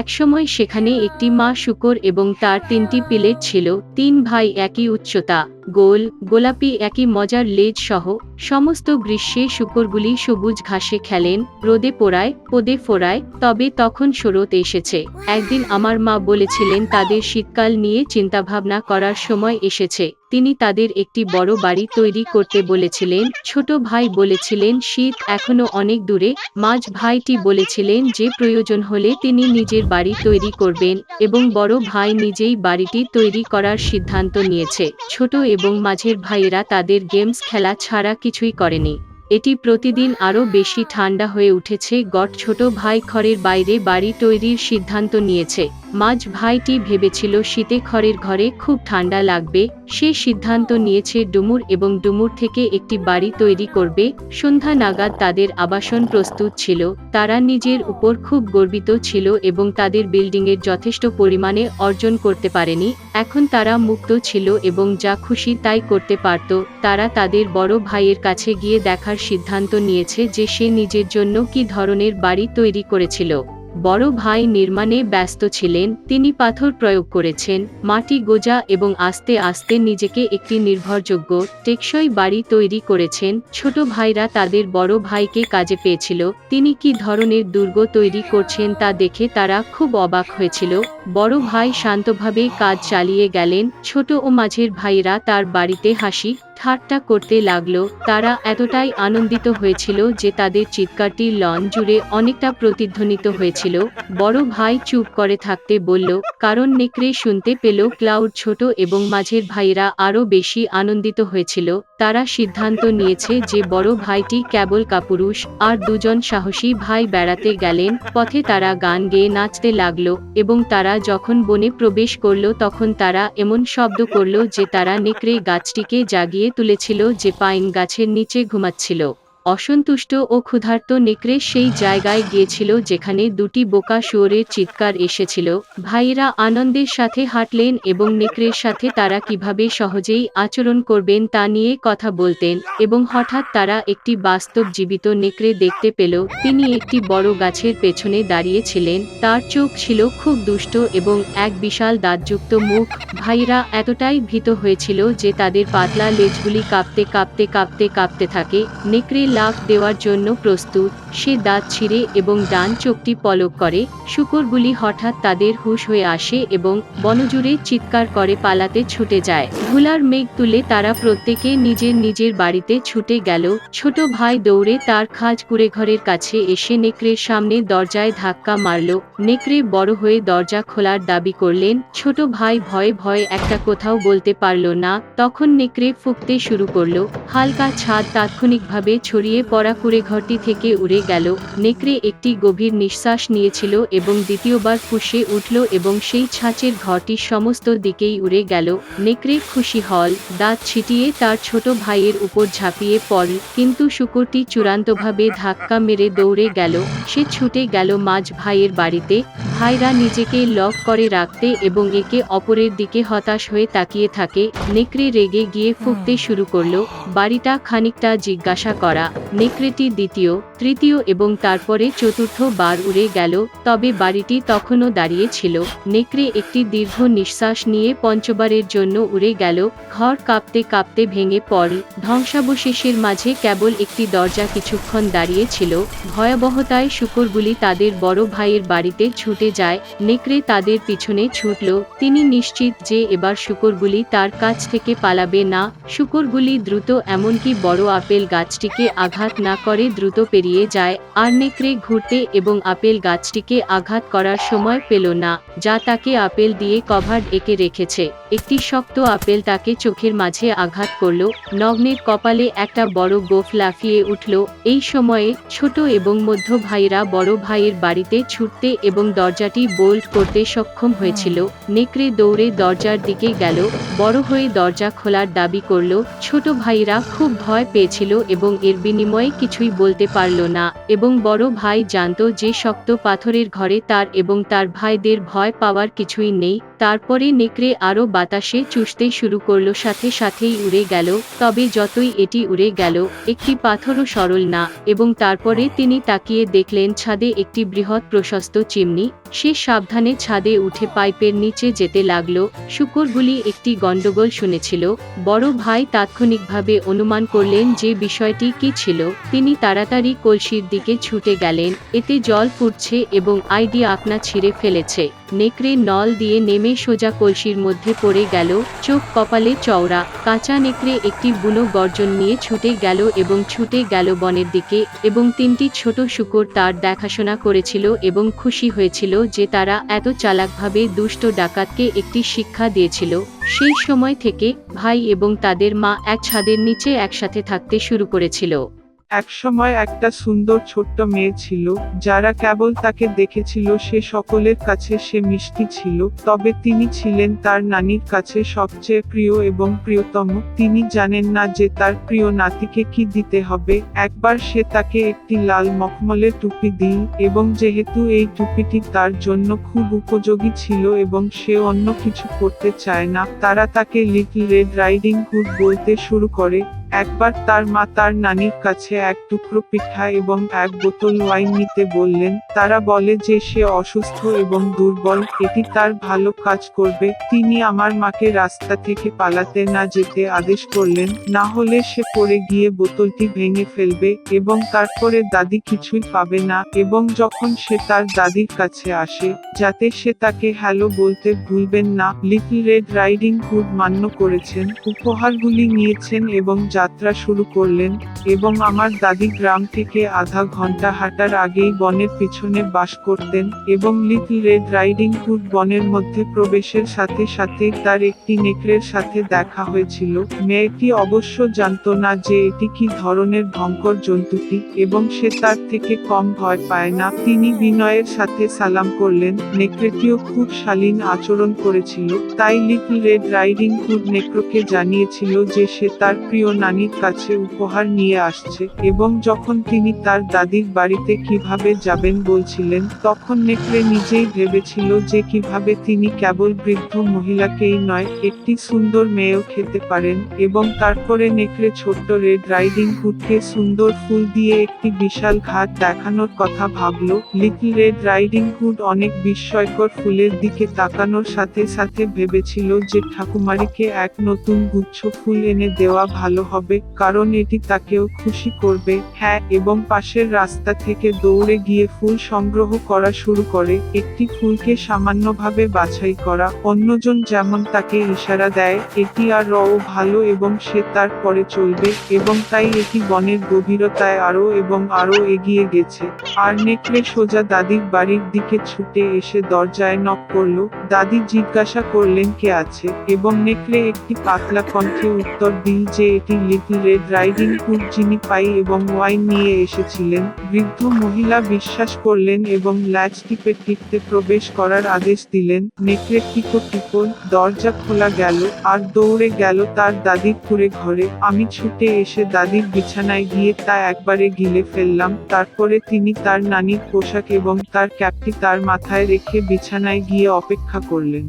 একসময় সেখানে একটি মা শূকর এবং তার ৩টি পিলেট ছিল। ৩ ভাই একই উচ্চতা, গোল, গোলাপি একই মজার লেজ সহ। সমস্ত গ্রীষ্মে শূকরগুলি সবুজ ঘাসে খেলেন, রোদে পোড়ায়, পদে ফোরায়। তবে তখন শরৎ এসেছে। একদিন আমার মা বলেছিলেন তাদের শীতকাল নিয়ে চিন্তাভাবনা করার সময় এসেছে। তিনি তাদের একটি বড় বাড়ি তৈরি করতে বলেছিলেন। ছোট ভাই বলেছিলেন শীত এখনো অনেক দূরে। মাঝ ভাইটি বলেছিলেন যে প্রয়োজন হলে তিনি নিজের বাড়ি তৈরি করবেন এবং বড় ভাই নিজেই বাড়িটি তৈরি করার সিদ্ধান্ত নিয়েছে। ছোট এবং মাঝের ভাইয়েরা তাদের গেমস খেলা ছাড়া কিছুই করেনি। এটি প্রতিদিন আরও বেশি ঠান্ডা হয়ে উঠেছে। ছোট ভাই খড়ের বাইরে বাড়ি তৈরির সিদ্ধান্ত নিয়েছে। মাঝ ভাইটি ভেবেছিল শীতে খড়ের ঘরে খুব ঠান্ডা লাগবে। সে সিদ্ধান্ত নিয়েছে ডুমুর এবং ডুমুর থেকে একটি বাড়ি তৈরি করবে। সন্ধ্যা নাগাদ তাদের আবাসন প্রস্তুত ছিল। তারা নিজের উপর খুব গর্বিত ছিল এবং তাদের বিল্ডিংয়ের যথেষ্ট পরিমাণে অর্জন করতে পারেনি। এখন তারা মুক্ত ছিল এবং যা খুশি তাই করতে পারত। তারা তাদের বড় ভাইয়ের কাছে গিয়ে দেখার সিদ্ধান্ত নিয়েছে যে সে নিজের জন্য কী ধরনের বাড়ি তৈরি করেছিল। বড় ভাই নির্মাণে ব্যস্ত ছিলেন। তিনি পাথর প্রয়োগ করেছেন, মাটি গোজা এবং আস্তে আস্তে নিজেকে একটি নির্ভরযোগ্য, টেকসই বাড়ি তৈরি করেছেন। ছোট ভাইরা তাদের বড় ভাইকে কাজে পেয়েছিল। তিনি কী ধরনের দুর্গ তৈরি করছেন তা দেখে তারা খুব অবাক হয়েছিল। বড় ভাই শান্তভাবে কাজ চালিয়ে গেলেন। ছোট ও মাঝের ভাইরা তার বাড়িতে হাসি ঠাট্টা করতে লাগলো। তারা এতটাই আনন্দিত হয়েছিল যে তাদের চিৎকারটি লন জুড়ে অনেকটা প্রতিধ্বনিত হয়েছিল। বড় ভাই চুপ করে থাকতে বলল, কারণ নেকড়ে শুনতে পেল। ক্লাউড ছোট এবং মাঝের ভাইরা আরও বেশি আনন্দিত হয়েছিল। তারা সিদ্ধান্ত নিয়েছে যে বড় ভাইটি কেবল কাপুরুষ আর দুজন সাহসী ভাই বেড়াতে গেলেন। পথে তারা গান গেয়ে নাচতে লাগলো এবং তারা যখন বনে প্রবেশ করলো তখন তারা এমন শব্দ করলো যে তারা নেকড়ে গাছটিকে জাগিয়ে তুলেছিল যে পাইন গাছের নিচে ঘুমাচ্ছিল। অসন্তুষ্ট ও ক্ষুধার্ত নেকড়ে সেই জায়গায় গিয়েছিল যেখানে দুটি বোকা শুয়োরের চিৎকার এসেছিল। ভাইয়েরা আনন্দের সাথে হাঁটলেন এবং নেকড়ের সাথে তারা কিভাবে সহজেই আচরণ করবেন তা নিয়ে কথা বলতেন এবং হঠাৎ তারা একটি বাস্তব জীবিত নেকড়ে দেখতে পেল। তিনি একটি বড় গাছের পেছনে দাঁড়িয়ে ছিলেন। তার চোখ ছিল খুব দুষ্ট এবং এক বিশাল দাঁতযুক্ত মুখ। ভাইয়েরা এতটাই ভীত হয়েছিল যে তাদের পাতলা লেজগুলি কাঁপতে কাঁপতে কাঁপতে কাঁপতে থাকে। নেকড়ে লাফ দেওয়ার জন্য প্রস্তুত। সে দাঁত ছিঁড়ে এবং ডান চোখটি পলক করে। শূকরগুলি হঠাৎ তাদের হুঁশ হয়ে আসে এবং বনজুড়ে চিৎকার করে পালাতে ছুটে যায়। ধুলার মেঘ তুলে তারা প্রত্যেকে নিজের নিজের বাড়িতে ছুটে গেল। ছোট ভাই দৌড়ে তার খাঁজ কুঁড়েঘরের কাছে এসে নেকড়ের সামনে দরজায় ধাক্কা মারল। নেকড়ে বড় হয়ে দরজা খোলার দাবি করলেন। ছোট ভাই ভয়ে ভয়ে একটা কোথাও বলতে পারল না। তখন নেকড়ে ফুঁকতে শুরু করল। হালকা ছাদ তাৎক্ষণিকভাবে ছড়িয়ে পড়া কুঁড়েঘরটি থেকে উড়ে গেল। নেকড়ে একটি গভীর নিঃশ্বাস নিয়েছিল এবং দ্বিতীয়বার ফুঁসে উঠল এবং সেই ছাঁচের ঘরটি সমস্ত দিকেই উড়ে গেল। নেকড়ে খুশি হল, দাঁত ছিটিয়ে তার ছোট ভাইয়ের উপর ঝাঁপিয়ে পড়ল, কিন্তু শূকরটি চূড়ান্তভাবে ধাক্কা মেরে দৌড়ে গেল। সে ছুটে গেল মাঝ ভাইয়ের বাড়িতে। ভাইরা নিজেকে লক করে রাখতে এবং একে অপরের দিকে হতাশ হয়ে তাকিয়ে থাকে। নেকড়ে রেগে গিয়ে ফুঁকতে শুরু করল। বাড়িটা খানিকটা জিজ্ঞাসা করা। নেকড়েটি দ্বিতীয়, তৃতীয় এবং তারপরে চতুর্থ বার উড়ে গেল, তবে বাড়িটি তখনও দাঁড়িয়ে ছিল। নেকড়ে একটি দীর্ঘ নিঃশ্বাস নিয়ে পঞ্চবারের জন্য উড়ে গেল। ঘর কাঁপতে কাঁপতে ভেঙে পড়ল। ধ্বংসাবশেষের মাঝে কেবল একটি দরজা কিছুক্ষণ দাঁড়িয়ে ছিল। ভয়াবহতায় শূকরগুলি তাদের বড় ভাইয়ের বাড়িতে ছুটে যায়। নেকড়ে তাদের পিছনে ছুটল। তিনি নিশ্চিত যে এবার শূকরগুলি তার কাছ থেকে পালাবে না। শূকরগুলি দ্রুত, এমনকি বড় আপেল গাছটিকে আঘাত না করে দ্রুত পেরিয়ে যায়। আর নেকড়ে ঘুরতে এবং আপেল গাছটিকে আঘাত করার সময় পেল না, যা তাকে আপেল দিয়ে কভার এঁকে রেখেছে। একটি শক্ত আপেল তাকে চোখের মাঝে আঘাত করল। নগ্নের কপালে একটা বড় গোঁফ লাফিয়ে উঠল। এই সময়ে ছোট এবং মধ্য ভাইরা বড় ভাইয়ের বাড়িতে ছুটতে এবং দরজাটি বোল্ট করতে সক্ষম হয়েছিল। নেকড়ে দৌড়ে দরজার দিকে গেল, বড় হয়ে দরজা খোলার দাবি করল। ছোট ভাইরা খুব ভয় পেয়েছিল এবং এর বিনিময়ে কিছুই বলতে পারল না, এবং বড় ভাই জানত যে শক্ত পাথরের ঘরে তার এবং তার ভাইদের ভয় পাওয়ার কিছুই নেই। তারপরে নেকড়ে আরও বাতাসে চুষতে শুরু করল, সাথে সাথেই উড়ে গেল। তবে যতই এটি উড়ে গেল, একটি পাথরও সরল না, এবং তারপরে তিনি তাকিয়ে দেখলেন ছাদে একটি বৃহৎ প্রশস্ত চিমনি। সে সাবধানে ছাদে উঠে পাইপের নিচে যেতে লাগলো। শূকরগুলি একটি গন্ডগোল শুনেছিল। বড় ভাই তাৎক্ষণিকভাবে অনুমান করলেন যে বিষয়টি কি ছিল। তিনি তাড়াতাড়ি কলসির দিকে ছুটে গেলেন। এতে জল ফুটছে এবং আইডি আকনা ছিঁড়ে ফেলেছে। নেকড়ে নল দিয়ে নেমে সোজা কলসির মধ্যে পড়ে গেল, চোখ কপালে চওড়া। কাঁচা নেকড়ে একটি বুনো গর্জন নিয়ে ছুটে গেল এবং ছুটে গেল বনের দিকে, এবং তিনটি ছোট শূকর তার দেখাশোনা করেছিল এবং খুশি হয়েছিল যে তারা এত চালাকভাবে দুষ্ট ডাকাতকে একটি শিক্ষা দিয়েছিল। সেই সময় থেকে ভাই এবং তাদের মা এক ছাদের নিচে একসাথে থাকতে শুরু করেছিল। একসময় একটা সুন্দর ছোট্ট মেয়ে ছিল, যারা কেবল তাকে দেখেছিল সে সকলের কাছে সে মিষ্টি ছিল, তবে তিনি ছিলেন তার নানির কাছে সবচেয়ে প্রিয় এবং প্রিয়তম। তিনি জানেন না যে তার প্রিয় নাতিকে কি দিতে হবে। একবার সে তাকে একটি লাল মখমলের টুপি দিল, এবং যেহেতু এই টুপিটি তার জন্য খুব উপযোগী ছিল এবং সে অন্য কিছু করতে চায় না, তারা তাকে লিটল রেড রাইডিং হুড বলতে শুরু করে। একবার তার মা তার নানির কাছে এক টুকরো পিঠা এবং এক বোতল ওয়াইন নিতে বললেন। তারা বলে যে সে অসুস্থ এবং দুর্বল, এটি তার ভালো কাজ করবে। তিনি আমার মাকে রাস্তা থেকে পালাতে না যেতে আদেশ করলেন, না হলে সে পড়ে গিয়ে বোতলটি ভেঙে ফেলবে এবং তারপরে দাদি কিছুই পাবে না। এবং যখন সে তার দাদির কাছে আসে, যাতে সে তাকে হ্যালো বলতে ভুলবেন না, লিটল রেড রাইডিং হুড মান্য করেছেন, উপহারগুলি নিয়েছেন এবং যাত্রা শুরু করলেন। এবং আমার দাদি গ্রাম থেকে আধা ঘন্টা হাঁটার আগেই বনের পিছনে বাস করতেন, এবং লিটল রেড রাইডিং হুড বনের মধ্যে প্রবেশের সাথে সাথে তার একটি নেকড়ের সাথে দেখা হয়েছিল। মেয়েটি অবশ্য জানত না যে এটি কি ধরনের ভয়ঙ্কর জন্তুটি, এবং সে তার থেকে কম ভয় পায় না। তিনি বিনয়ের সাথে সালাম করলেন। নেকড়েটিও খুব শালীন আচরণ করেছিল, তাই লিটল রেড রাইডিং হুড নেকড়েকে জানিয়েছিল যে সে তার প্রিয় নানির কাছে উপহার নিয়ে আসছে। এবং যখন তিনি তার দাদির বাড়িতে কিভাবে যাবেন বলছিলেন, তখন নেকড়ে নিজেই ভেবেছিল যে কিভাবে তিনি কেবল বৃদ্ধ মহিলাকেই নয়, একটি সুন্দর মেয়েও খেতে পারেন। এবং তারপরে নেকড়ে ছোট্ট রেড রাইডিং হুডকে সুন্দর ফুল দিয়ে একটি বিশাল ঘাট দেখানোর কথা ভাবল। লিটল রেড রাইডিং হুড অনেক বিস্ময়কর ফুলের দিকে তাকানোর সাথে সাথে ভেবেছিল যে ঠাকুমারিকে এক নতুন গুচ্ছ ফুল এনে দেওয়া ভালো হবে, কারণ এটি তাকেও খুশি করবে। হ্যাঁ, এবং পাশের রাস্তা থেকে দৌড়ে গিয়ে ফুল সংগ্রহ করা শুরু করে, একটি ফুলকে সামান্যভাবে বাছাই করা। অন্যজন যেমন তাকে ইশারা দেয়, এটি আর ভালো এবং সে তার পরে চলবে, এবং তাই এটি বনের গভীরতায় আরো এবং আরো এগিয়ে গেছে। আর নেকড়ে সোজা দাদির বাড়ির দিকে ছুটে এসে দরজায় নক করলো। দাদি জিজ্ঞাসা করলেন কে আছে, এবং নেকড়ে একটি পাতলা কণ্ঠে উত্তর দিল যে এটি লিটল রেড রাইডিং হুড, যিনি পাই এবং ওয়াইন নিয়ে এসেছিলেন। বৃদ্ধ মহিলা বিশ্বাস করলেন এবং ল্যাচ টিপে টিপতে প্রবেশ করার আদেশ দিলেন। নেকড়ে টিপো টিপো, দরজা খোলা গেল, আর দৌড়ে গেল তার দাদির কুঁড়ে ঘরে। আমি ছুটে এসে দাদির বিছানায় গিয়ে তা একবারে গিলে ফেললাম। তারপরে তিনি তার নানির পোশাক এবং তার ক্যাপটি তার মাথায় রেখে বিছানায় গিয়ে অপেক্ষা করলেন।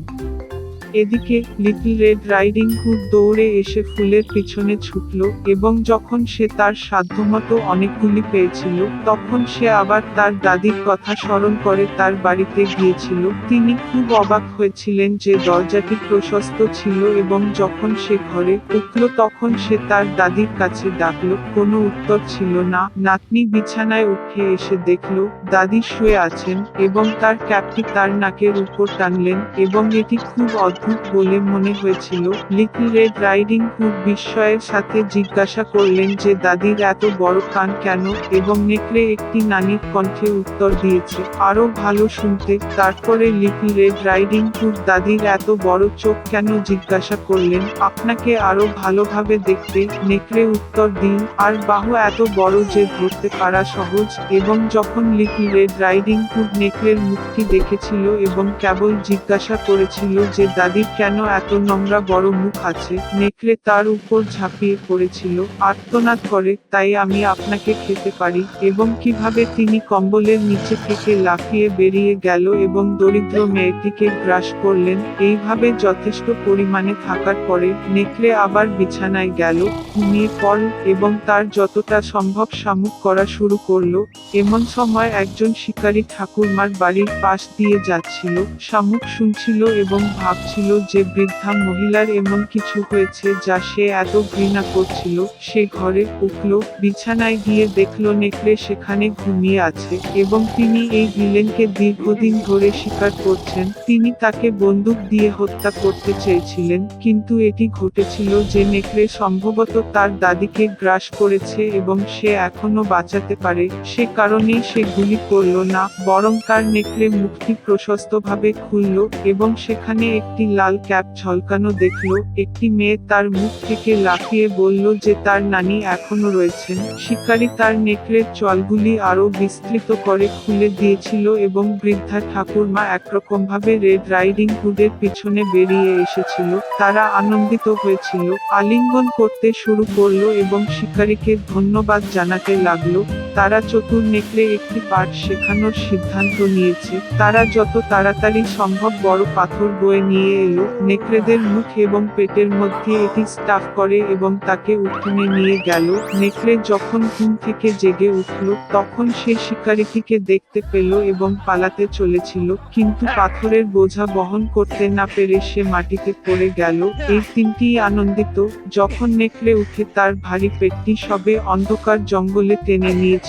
এদিকে লিটল রেড রাইডিং হুড দৌড়ে এসে ফুলের পিছনে ছুটল, এবং যখন সে তার সাধ্যমতো অনেকগুলি পেয়েছিল, তখন সে আবার তার দাদির কথা স্মরণ করে তার বাড়িতে গিয়েছিল। তিনি খুব অবাক হয়েছিলেন যে দরজাটি প্রশস্ত ছিল, এবং যখন সে ঘরে উঠল তখন সে তার দাদির কাছে ডাকল, কোনো উত্তর ছিল না। নাতনি বিছানায় উঠে এসে দেখল দাদি শুয়ে আছেন, এবং তার ক্যাপটি তার নাকের উপর টানলেন, এবং এটি খুব অদ্ভুত বলে মনে হয়েছিল। লিটল রেড রাইডিং হুড বিস্ময়ের সাথে জিজ্ঞাসা করলেন যে দাদির এত বড় কান কেন, এবং নেকড়ে একটি নানির কণ্ঠে উত্তর দিয়েছে, আরো ভালো শুনতে। তারপরে লিটল রেড রাইডিং হুড দাদির এত বড় চোখ কেন জিজ্ঞাসা করলেন, আপনাকে আরো ভালোভাবে দেখতে, নেকড়ে উত্তর দিল, আর বাহু এত বড় যে ধরতে পারা সহজ। এবং যখন লিটল রেড রাইডিং হুড নেকড়ের মুখটি দেখেছিল এবং কেবল জিজ্ঞাসা করেছিল যে দাদির কেন এত নোংরা বড় মুখ আছে। নেকড়ে তার উপর ঝাঁপিয়ে পড়েছিল, আর্তনাদ করে, তাই আমি আপনাকে খেতে পারি। এবং কিভাবে তিনি কম্বলের নিচে থেকে লাফিয়ে বেরিয়ে গেল এবং দরিদ্র মেয়েটিকে গ্রাস করলেন। এইভাবে যথেষ্ট পরিমাণে থাকার পরে নেকড়ে আবার বিছানায় গেল, ঘুমিয়ে পড়ল এবং তার যতটা সম্ভব শামুক করা শুরু করলো। এমন সময় একজন শিকারী ঠাকুরমার বাড়ির পাশ দিয়ে যাচ্ছিল, শামুক শুনছিল এবং ভাবছিল যে বৃদ্ধা মহিলার এমন কিছু হয়েছে যা সে এত ঘৃণা করছিল। সে ঘরে উঠল, বিছানায় গিয়ে দেখলো নেকড়ে সেখানে ঘুমিয়ে আছে এবং তিনি এই ভিলেনকে দীর্ঘদিন ধরে শিকার করছেন। তিনি তাকে বন্দুক দিয়ে হত্যা করতে চেয়েছিলেন, কিন্তু এটি ঘটেছিল যে নেকড়ে সম্ভবত তার দাদিকে গ্রাস করেছে এবং সে এখনো বাঁচাতে পারে। সে কারণেই সে গুলি করল না, বরং তার নেকড়ে মুখটি প্রশস্তভাবে খুলল এবং সেখানে একটি লাল ক্যাপ ঝলকানো দেখল। একটি মেয়ে তার মুখ থেকে লাফিয়ে বলল যে তার নানি এখনো রয়েছেন। শিকারী তার নেকড়ের চলগুলি আরো বিস্তৃত করে খুলে দিয়েছিল এবং বৃদ্ধা ঠাকুরমা একরকমভাবে রেড রাইডিং হুডের পিছনে বেরিয়ে এসেছিল। তারা আনন্দিত হয়েছিল, আলিঙ্গন করতে শুরু করলো এবং শিকারীকে ধন্যবাদ জানাতে লাগলো। তারা চতুর নেকড়ে একটি পাঠ শেখানোর সিদ্ধান্ত নিয়েছে। তারা যত তাড়াতাড়ি সম্ভব বড় পাথর বয়ে নিয়ে এলো, নেকড়েদের মুখ এবং পেটের মধ্যে এটি স্টাফ করে এবং তাকে উঠোনে নিয়ে গেল। নেকড়ে যখন ঘুম থেকে জেগে উঠল, তখন সে শিকারীটিকে দেখতে পেল এবং পালাতে চলেছিল, কিন্তু পাথরের বোঝা বহন করতে না পেরে সে মাটিতে পড়ে গেল। এই তিনটিই আনন্দিত যখন নেকড়ে উঠে তার ভারী পেটটি সবে অন্ধকার জঙ্গলে টেনে নিয়েছিল।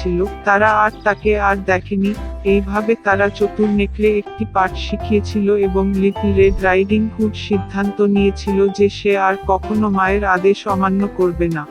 তারা আর তাকে আর দেখেনি। এইভাবে তারা চতুর নেকড়ে একটি পাঠ শিখিয়েছিল এবং লিটল রেড রাইডিং হুড সিদ্ধান্ত নিয়েছিল যে সে আর কখনো মায়ের আদেশ অমান্য করবে না।